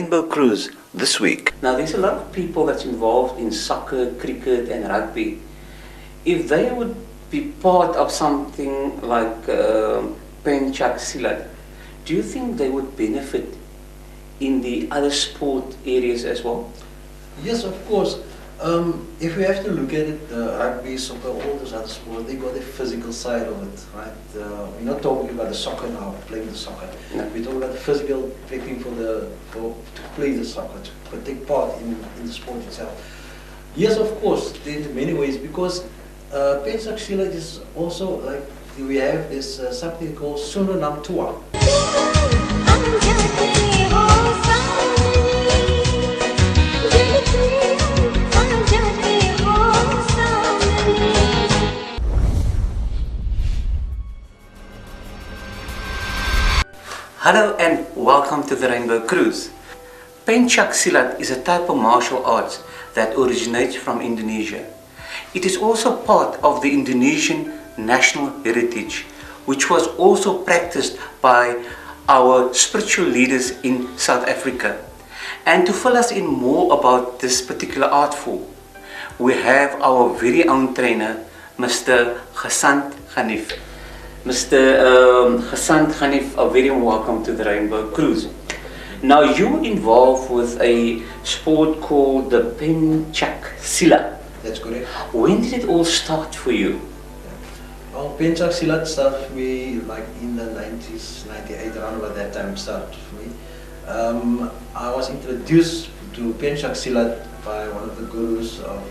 Rainbow Cruise this week. Now there's a lot of people that's involved in soccer, cricket and rugby. If they would be part of something like Pencak Silat, do you think they would benefit in the other sport areas as well? Yes, of course. If we have to look at it, rugby, soccer, all those other sports, they got the physical side of it, right? We're not talking about the soccer now, playing the soccer. No. We're talking about the physical prepping to play the soccer, to take part in the sport itself. Yes, of course, in many ways, because Pencak Silat is also like we have this something called Sunanam Tua. Hello and welcome to the Rainbow Cruise. Pencak Silat is a type of martial arts that originates from Indonesia. It is also part of the Indonesian national heritage, which was also practiced by our spiritual leaders in South Africa. And to fill us in more about this particular art form, we have our very own trainer, Mr. Ganie. Mr. Ganie, a very welcome to the Rainbow Cruise. Now you involved with a sport called the Pencak Silat. That's correct. When did it all start for you? Well, Pencak Silat started for me like in the 90s, 98, around about that time it started for me. I was introduced to Pencak Silat by one of the gurus of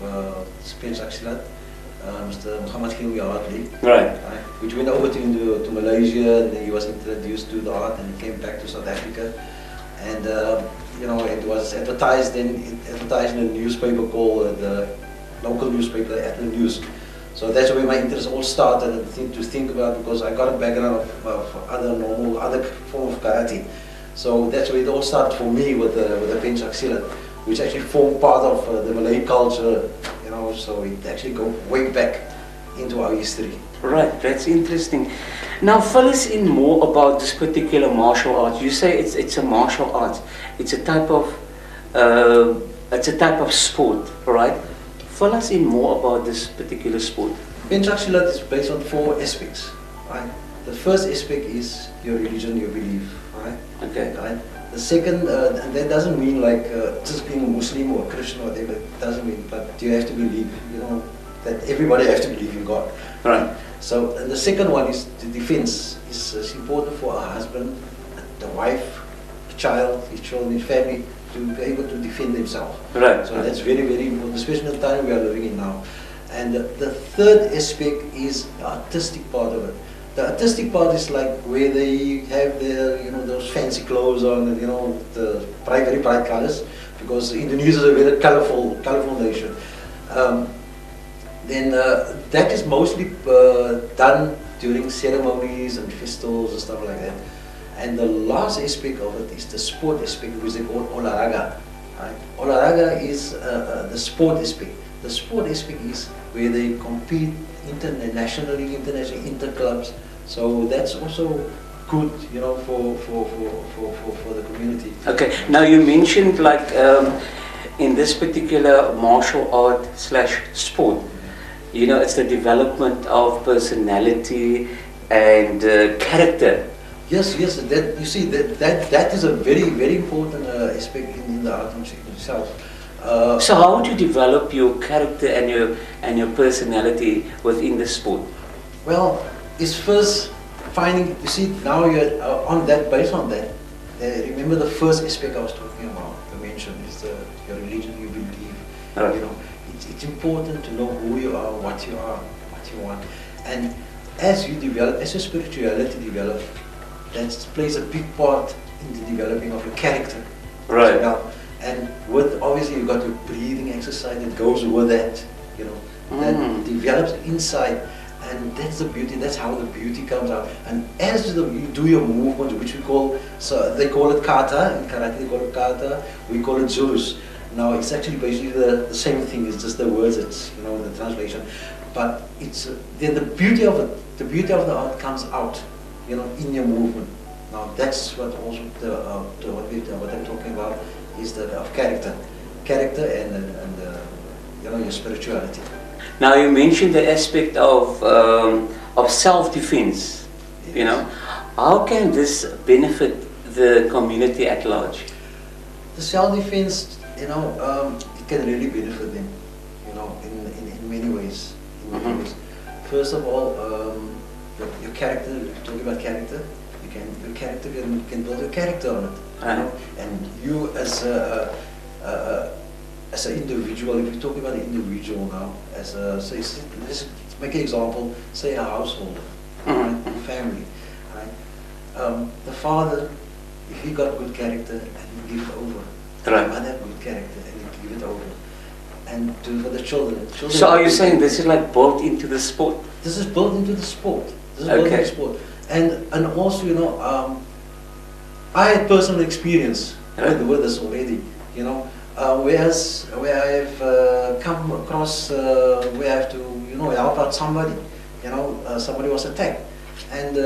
Pencak Silat, Mr. Muhammad Right. Which went over to Malaysia, and then he was introduced to the art, and he came back to South Africa, and it was advertised in a newspaper called the local newspaper, Atlas News. So that's where my interest all started, and to think about, because I got a background of other form of karate. So that's where it all started for me with the Pencak Silat, which actually formed part of the Malay culture. So it actually goes way back into our history. Right, that's interesting. Now fill us in more about this particular martial art. You say it's a martial art. It's a type of sport, right? Fill us in more about this particular sport. Pencak Silat is based on 4 aspects, right? The first aspect is your religion, your belief, right? Okay. Right? The second, and that doesn't mean like just being a Muslim or a Christian or whatever, it doesn't mean, but you have to believe, that everybody has to believe in God. Right. So and the second one is the defense. It's important for a husband, the wife, the child, his children, his family to be able to defend themselves. Right. So that's very, very important, especially in the time we are living in now. And the third aspect is the artistic part of it. The artistic part is like where they have their, those fancy clothes on, and the very bright colors, because Indonesia is a very colorful nation. Then that is mostly done during ceremonies and festivals and stuff like that. And the last aspect of it is the sport aspect, which they call olahraga. Right? Olahraga is the sport aspect. The sport aspect is where they compete internationally, interclubs. So that's also good, for the community. Okay. Now you mentioned like in this particular martial art / sport, it's the development of personality and character. Yes. That you see that is a very, very important aspect in the art itself. So how would you develop your character and your personality within the sport? Well, it's first finding. You see, now you're based on that. Remember the first aspect I was talking about. I mentioned is your religion, you believe. Right. It's important to know who you are, what you want, and as you develop, as your spirituality develops, that plays a big part in the developing of your character. Right. And with obviously you've got your breathing exercise that goes with that, that develops inside, and that's the beauty. That's how the beauty comes out. And as you do your movements, which we call, so they call it kata in karate. They call it kata. We call it zulus. Now it's actually basically the same thing. It's just the words. It's the translation, but it's then the beauty of it. The beauty of the art comes out, in your movement. Now that's what also what I'm talking about is that of character, you know, your spirituality. Now you mentioned the aspect of self-defense. You know, how can this benefit the community at large? The self-defense, you know, it can really benefit them, you know, in many ways. First of all, your character. Talking about character, your character can build your character on it. You know? And you as an individual, if we talk about an individual now, say, let's make an example, say a household, right? Family, right? The father, if he got good character and you give it over, right. The mother have good character and you give it over, and for the children. So are you saying this is like built into the sport? This is built into the sport. This is built into the sport, and also, you know, I had personal experience with this already, you know. Where I've come across where I have to, you know, help out somebody, you know, somebody was attacked, and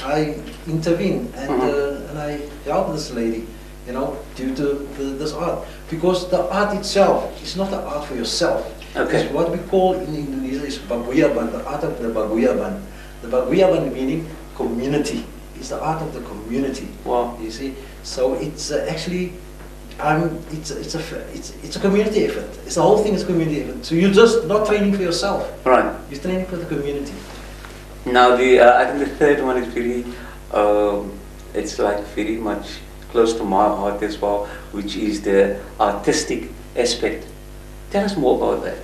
I intervened and I helped this lady, you know, due to this art, because the art itself is not the art for yourself. Okay. It's what we call in Indonesia is baguyaban, the art of the baguyaban. The baguyaban meaning community. It's the art of the community. Wow. You see, so it's actually. It's a community effort. It's the whole thing is community effort. So you're just not training for yourself. Right. You're training for the community. Now I think the third one is very, it's like very much close to my heart as well, which is the artistic aspect. Tell us more about that.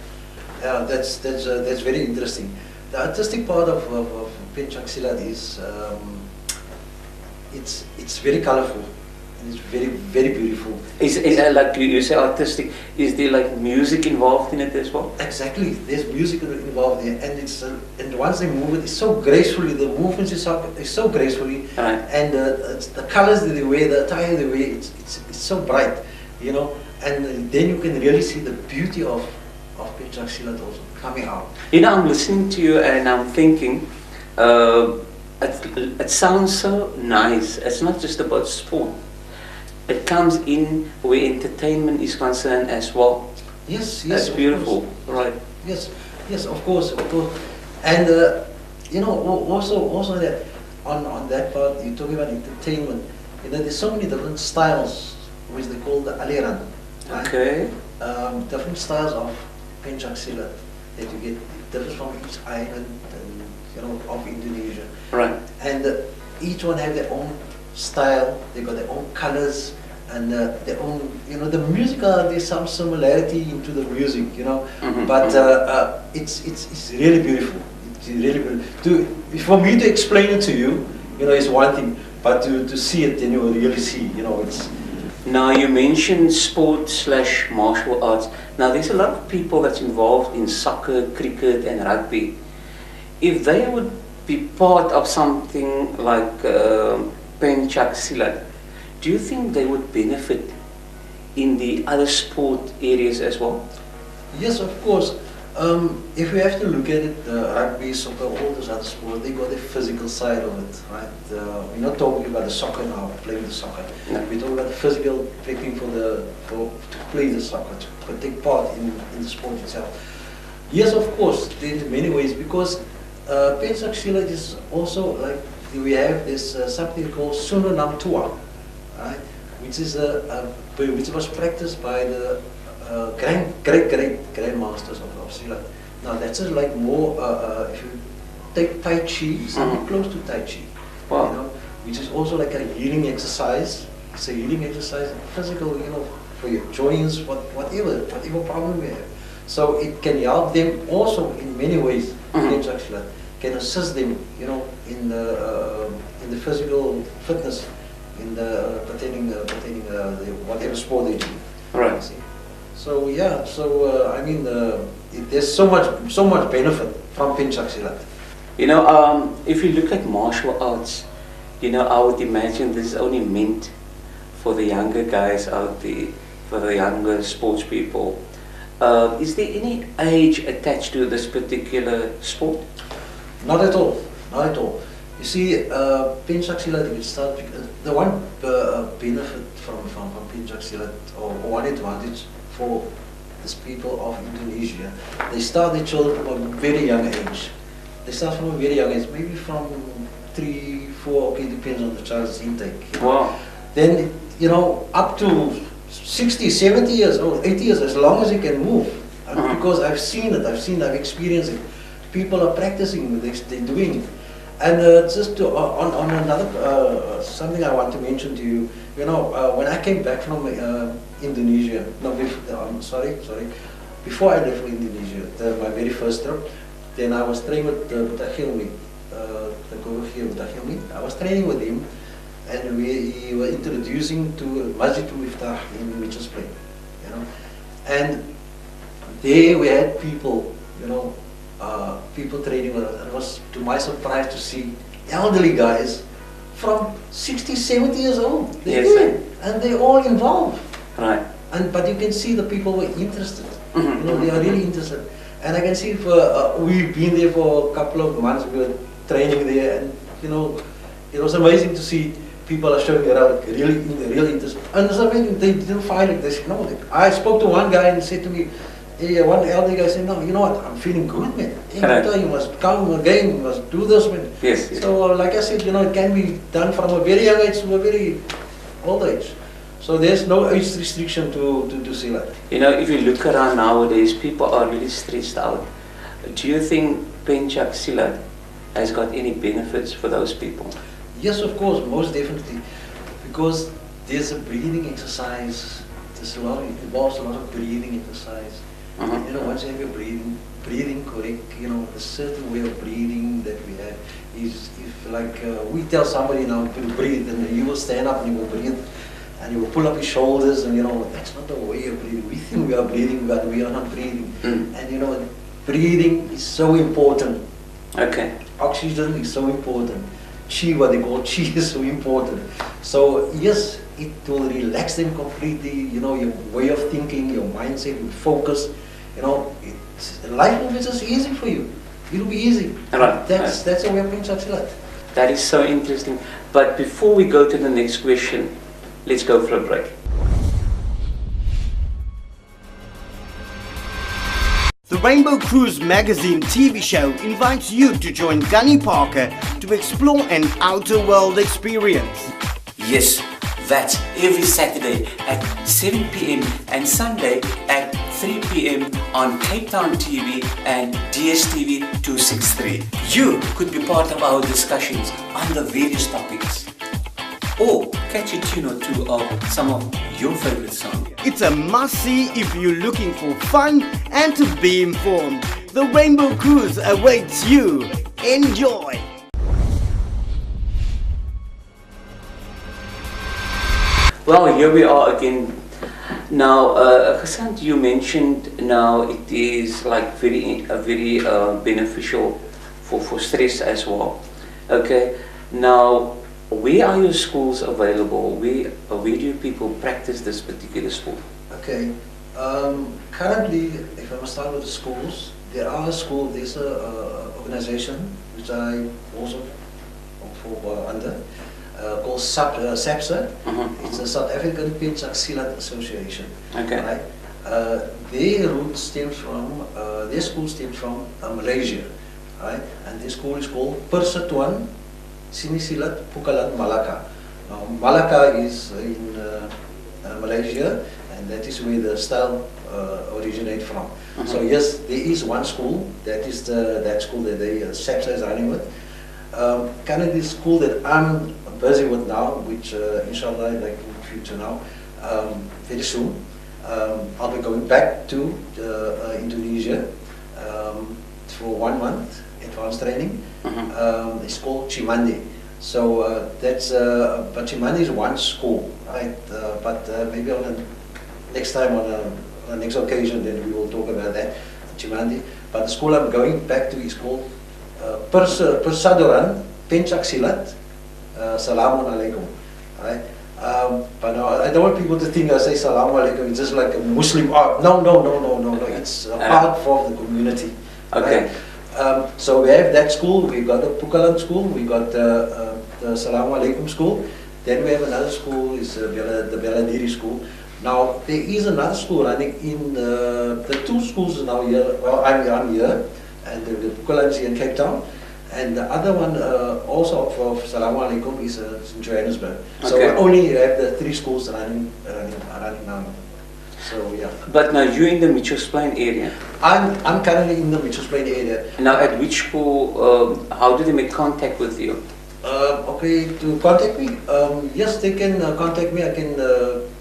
Yeah, that's very interesting. The artistic part of Pencak Silat is it's very colorful. It's very, very beautiful. Is like you say artistic? Is there like music involved in it as well? Exactly. There's music involved there, and and once they move it's so gracefully. The movements is so gracefully, right. And the colors that they wear, the attire they wear, it's so bright, you know. And then you can really see the beauty of Pencak Silat also coming out. You know, I'm listening to you and I'm thinking, it sounds so nice. It's not just about sport. It comes in where entertainment is concerned as well. Yes, that's beautiful, right? Yes, of course. And you know, also that on that part, you're talking about entertainment. You know, there's so many different styles, which they call the aliran. Right? Okay. Different styles of Pencak Silat that you get different from each island, and, you know, of Indonesia. Right. And each one have their own style, they got their own colors and their own, you know, the music, there's some similarity into the music, you know, but it's really beautiful. It's really beautiful. For me to explain it to you, you know, is one thing, but to see it, then you will really see, you know, it's. Now you mentioned sport/martial arts. Now there's a lot of people that's involved in soccer, cricket and rugby. If they would be part of something like Pencak Silat, do you think they would benefit in the other sport areas as well? Yes, of course. If we have to look at it, rugby, soccer, all those other sports, they got the physical side of it, right? We're not talking about the soccer now, playing the soccer. No. We're talking about the physical prepping to play the soccer, to take part in the sport itself. Yes, of course, in many ways, because Pencak Silat is also like, we have this something called Sunanam Tua, right? Which is which was practiced by the great grandmasters of Silat. Now that's just like more if you take Tai Chi, something close to Tai Chi, wow. You know, which is also like a healing exercise. It's a healing exercise, physical, you know, for your joints, whatever problem you have. So it can help them also in many ways. Pencak Silat can assist them, you know, in the physical fitness, in the pertaining the whatever sport they do. Right. See? So yeah, I mean, there's so much benefit from Pencak Silat. You know, if you look at martial arts, you know, I would imagine this is only meant for the younger guys out there, for the younger sports people. Is there any age attached to this particular sport? Not at all. Not at all. You see, Pencak Silat, it started, the one benefit from Pencak Silat, or one advantage for these people of Indonesia, they start their children from a very young age. They start from a very young age, maybe from 3, 4, okay, depends on the child's intake. Wow. Then, up to 60, 70 years old, 80 years, as long as you can move. And because I've seen it, I've experienced it. People are practicing, they're doing it. And just on another, something I want to mention to you, when I came back from Indonesia, before I left for Indonesia, my very first trip, then I was training with Ganie, the Guru here with Ganie. I was training with him, and we were introducing to Masjid Miftah in Mitchell's Plain, and there we had people, people training with us. It was to my surprise to see elderly guys from 60, 70 years old. They're doing, and they're all involved. Right. But you can see the people were interested. They are really interested. And I can see we've been there for a couple of months. We were training there, and it was amazing to see people are showing their real interest. And something they didn't find it. They said no. I spoke to one guy and said to me, one elder guy said, no, you know what, I'm feeling good, man. You must come again, you must do this, man. Yes. So, like I said, it can be done from a very young age to a very old age. So there's no age restriction to Silat. If you look around nowadays, people are really stressed out. Do you think Pencak Silat has got any benefits for those people? Yes, of course, most definitely. Because there's a breathing exercise. It involves a lot of breathing exercise. Once you have your breathing correct, a certain way of breathing that we have is, if we tell somebody now to breathe, and you will stand up and you will breathe, and you will pull up your shoulders, and that's not the way of breathing. We think we are breathing, but we are not breathing. And breathing is so important. Okay. Oxygen is so important. Chi, what they call chi, is so important. So yes, it will relax them completely. Your way of thinking, your mindset, your focus. Life will be just easy for you. It will be easy. Right. That's the way of Pencak Silat. That is so interesting. But before we go to the next question, let's go for a break. The Rainbow Cruise magazine TV show invites you to join Ganie Parker to explore an outer world experience. Yes, that's every Saturday at 7 p.m. and Sunday at 3 p.m. on Cape Town TV and DSTV 263. You could be part of our discussions on the various topics, or catch a tune or two of some of your favorite songs. It's a must-see if you're looking for fun and to be informed. The Rainbow Cruise awaits you. Enjoy! Well, here we are again. Now, Hassan, you mentioned now it is like very beneficial for stress as well. Okay. Now, where are your schools available? Where do people practice this particular sport? Okay. Currently, if I must start with the schools, there's a organization which I also under called SAPSA. It's the South African Pencak Silat Association. Okay. Right? Their root stems from their school stems from Malaysia, right? And their school is called Persatuan Seni Silat Pukalan Malacca. Now, Malacca is in Malaysia, and that is where the style originates from. So yes, there is one school, that is that school that SAPSA is running with. Currently, the school that I'm busy with now, which inshallah, like in the future now, very soon, I'll be going back to Indonesia for 1 month advanced training. It's called Cimandi. So but Cimandi is one school, right? But maybe on the next time, on the next occasion, then we will talk about that, Cimandi. But the school I'm going back to is called Persatuan Pencak Silat. Salamun alaikum. Right? But no, I don't want people to think I say Salamu alaikum, it's just like a Muslim art. No. It's a part of the community. Okay. Right? So we have that school, we got the Pukalan school, we got the Salamu Alaikum school. Then we have another school, is the Beladiri school. Now there is another school running in the two schools now here. Well, I'm here, and the Pukalan is in Cape Town, and the other one also of Salamu Alaikum is in Johannesburg. So we only have the three schools running now. So yeah. But now you're in the Mitchells Plain area. I'm currently in the Mitchells Plain area. Now at which school, how do they make contact with you? Okay, to contact me, yes, they can contact me. I can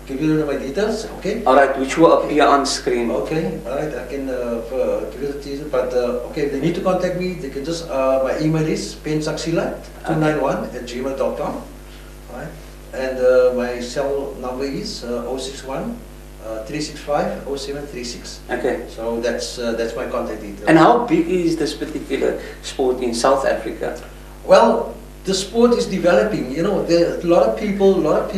give you my details. Okay. All right, which will appear on screen. Okay. All right, I can give you the details. But okay, if they need to contact me, they can just my email is pensaxila291@gmail.com. All right, and my cell number is 061 365 0736. Okay. So that's my contact details. And how big is this particular sport in South Africa? Well, the sport is developing. You know, there a lot of people are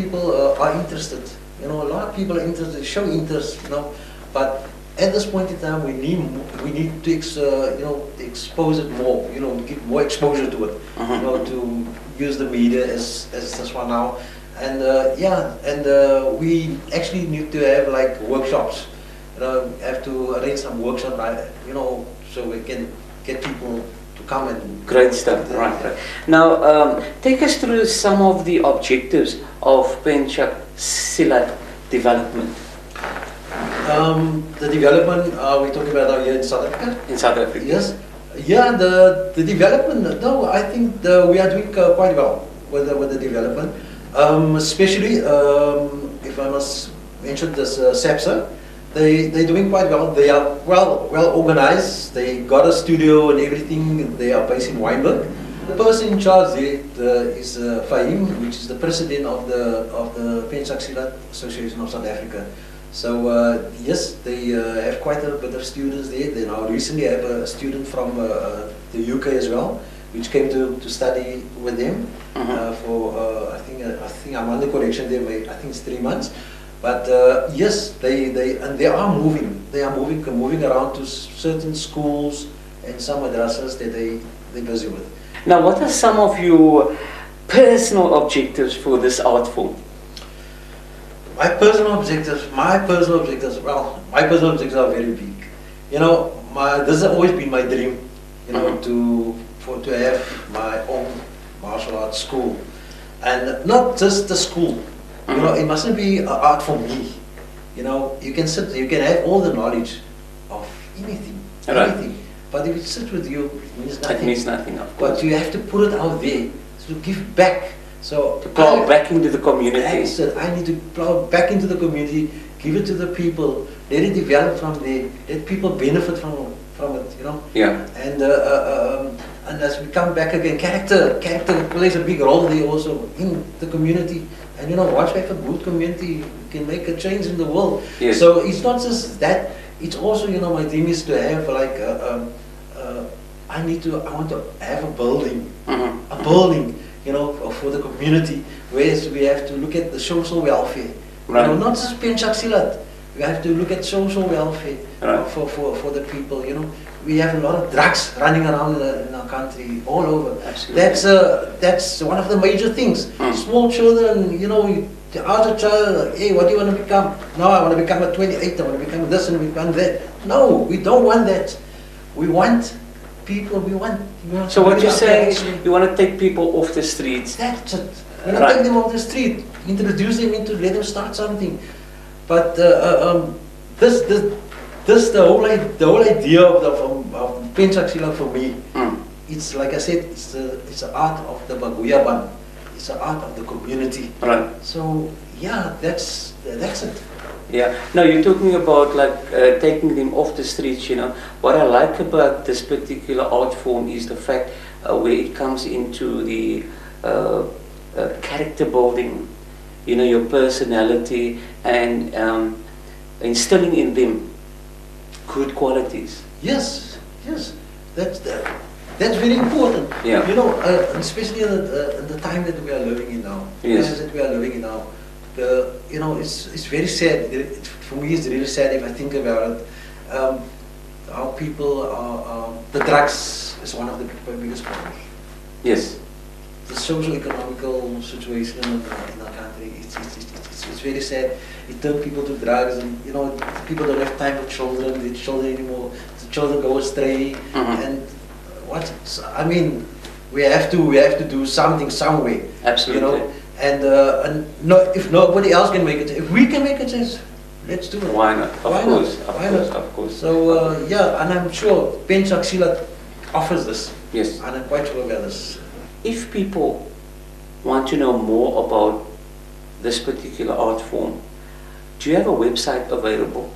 interested. You know, a lot of people are interested, show interest. You know, but at this point in time, we need to expose it more. You know, give more exposure to it. You know, to use the media as this one now. And we actually need to have like workshops. You know, have to arrange some workshops, you know, so we can get people to come and. Great stuff, right. Now, take us through some of the objectives of Pencak Silat development. The development we're talking about here in South Africa. In South Africa. Yes. Yeah, the development. No, I think we are doing quite well with the development. Especially if I must mention this SAPSA, they're doing quite well. They are well organized. They got a studio and everything. They are based in Wynberg. The person in charge there is Fahim, which is the president of the Pencak Silat Association of South Africa. So yes, they have quite a bit of students there. They now recently have a student from the UK as well, which came to study with them for I think I'm under correction there. I think it's 3 months, but yes, they are moving. They are moving around to certain schools and some madrasas that they're busy with. Now, what are some of your personal objectives for this art form? My personal objectives. Well, my personal objectives are very big. You know, this has always been my dream. You know, to have my own martial arts school, and not just the school. You know, it mustn't be art for me. You know, you can have all the knowledge of anything, but if it sits with you, it means nothing. It means nothing, of course. But you have to put it out there to give back. So to plow back into the community. I need to plow back into the community, give it to the people, let it develop from there, let people benefit from it. You know. Yeah. And as we come back again, character plays a big role there also in the community. And you know, once we have a good community, we can make a change in the world. Yes. So it's not just that; it's also, you know, my dream is to have like I want to have a building, you know, for the community, where we have to look at the social welfare. Right. You know, not just Pencak Silat. We have to look at social welfare for the people. You know, we have a lot of drugs running around in our country, all over. Absolutely. That's one of the major things. Small children, you know, to ask a child, hey, what do you want to become? No, I want to become a 28. I want to become this and become that. No, we don't want that. We want people. We want. So what you're saying is you want to take people off the streets. That's it. You want to take them off the street, introduce them into, let them start something. But the whole idea of Pencak Silat for me, it's like I said, it's the art of the Baguyaban. It's the art of the community. Right. So yeah, that's it. Yeah. Now you're talking about like taking them off the streets. You know, what I like about this particular art form is the fact where it comes into the character building. You know, your personality and instilling in them good qualities. Yes, that's very important. Yeah. You know, especially in the time that we are living in now. Yes. Times that we are living in now. You know, it's very sad. For me, it's really sad if I think about it. how people are, the drugs is one of the biggest problems. Yes. The socio-economical situation in our country, it's very sad. It turns people to drugs, and you know, people don't have time for children, the children anymore. The children go astray, and what? I mean, we have to do something some way. Absolutely. You know, and no, if nobody else can make it, if we can make it, let's do it. Why not? Why not? Why not? Of course. So yeah, and I'm sure Pencak Silat offers this. Yes. And I'm quite sure about this. If people want to know more about this particular art form, do you have a website available?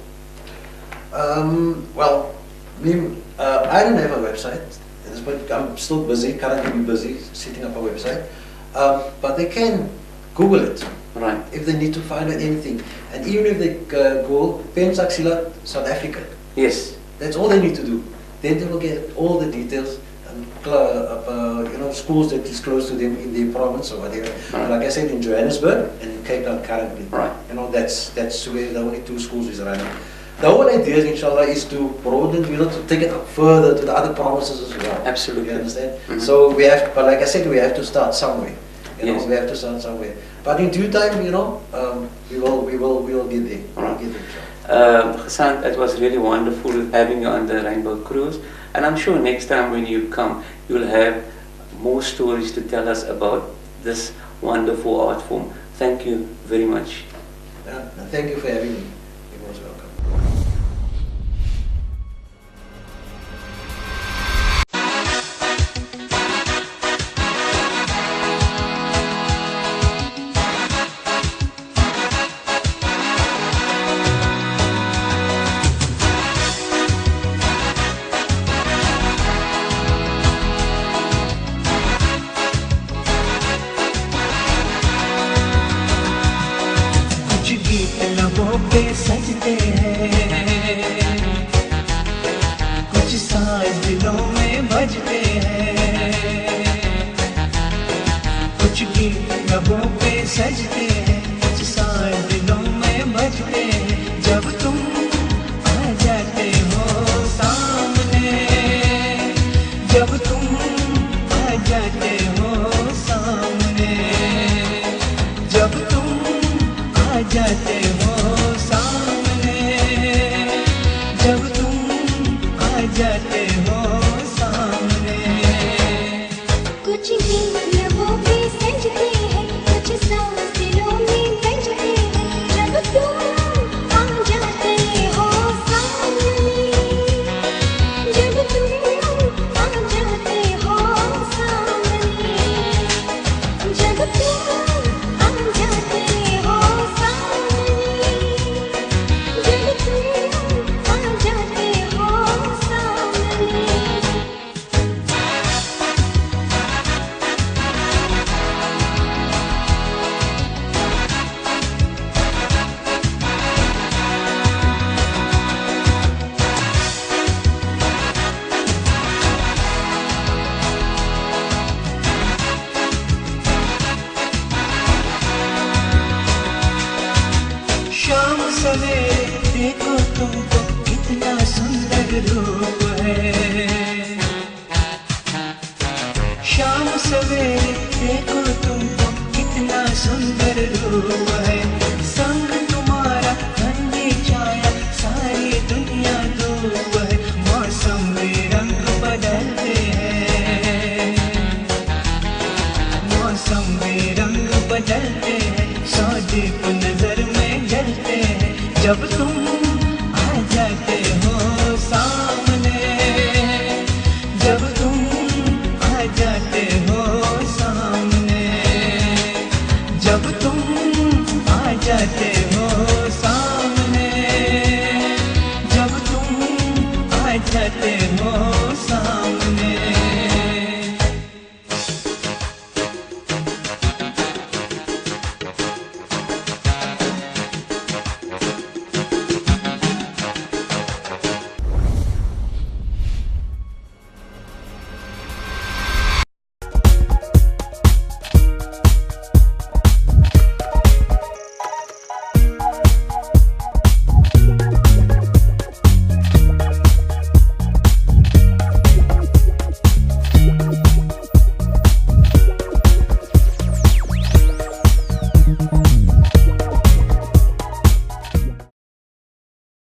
Well, I don't have a website. I'm still busy, currently busy setting up a website. But they can Google it. Right. If they need to find out anything. And even if they Google Pencak Silat South Africa, Yes. that's all they need to do. Then they will get all the details and you know, schools that is close to them in their province or whatever. Right. Like I said, in Johannesburg and in Cape Town currently. Right. You know, that's where the only two schools is running. The whole idea, inshallah, is to broaden, you know, to take it up further to the other provinces as well. Absolutely. You understand? So we have, but like I said, we have to start somewhere. You know, Yes. we have to start somewhere. But in due time, you know, we will get there. Right. We'll get there, inshallah. Hassan, it was really wonderful having you on the Rainbow Cruise, and I'm sure next time when you come, you'll have more stories to tell us about this wonderful art form. Thank you very much. Yeah, thank you for having me. You're most welcome. कुछ गीत लबों पे सजते हैं, कुछ साज दिलों में बजते हैं। कुछ गीत लबों पे सजते हैं, कुछ साज दिलों में बजते हैं। जब तुम आ जाते हो सामने, जब तुम आ जाते हो सामने, जब तुम आ जाते हो सामने, जब तुम आ जाते हो सामने। कुछ गीत लबों पे सजते हैं, कुछ सांस दिलों में बजते हैं। जब तुम आ जाते हो सामने, जब तुम आ जाते हो सामने, जब तुम आ जाते हो सामने, जब तुम आ जाते हो सामने। शाम सवेरे देखो तुमको कितना सुंदर रूप है। शाम सवेरे देखो तुमको कितना सुंदर रूप है। संग तुम्हारा ठंडी छाया सारी दुनिया धूप है। मौसम में रंग बदलते हैं, मौसम में रंग बदलते हैं। सौ दीप नजर में जलते हैं। जब तुम आ जाते हो सामने, जब तुम आ जाते हो सामने, जब तुम आ जाते हो सामने, जब तुम आ जाते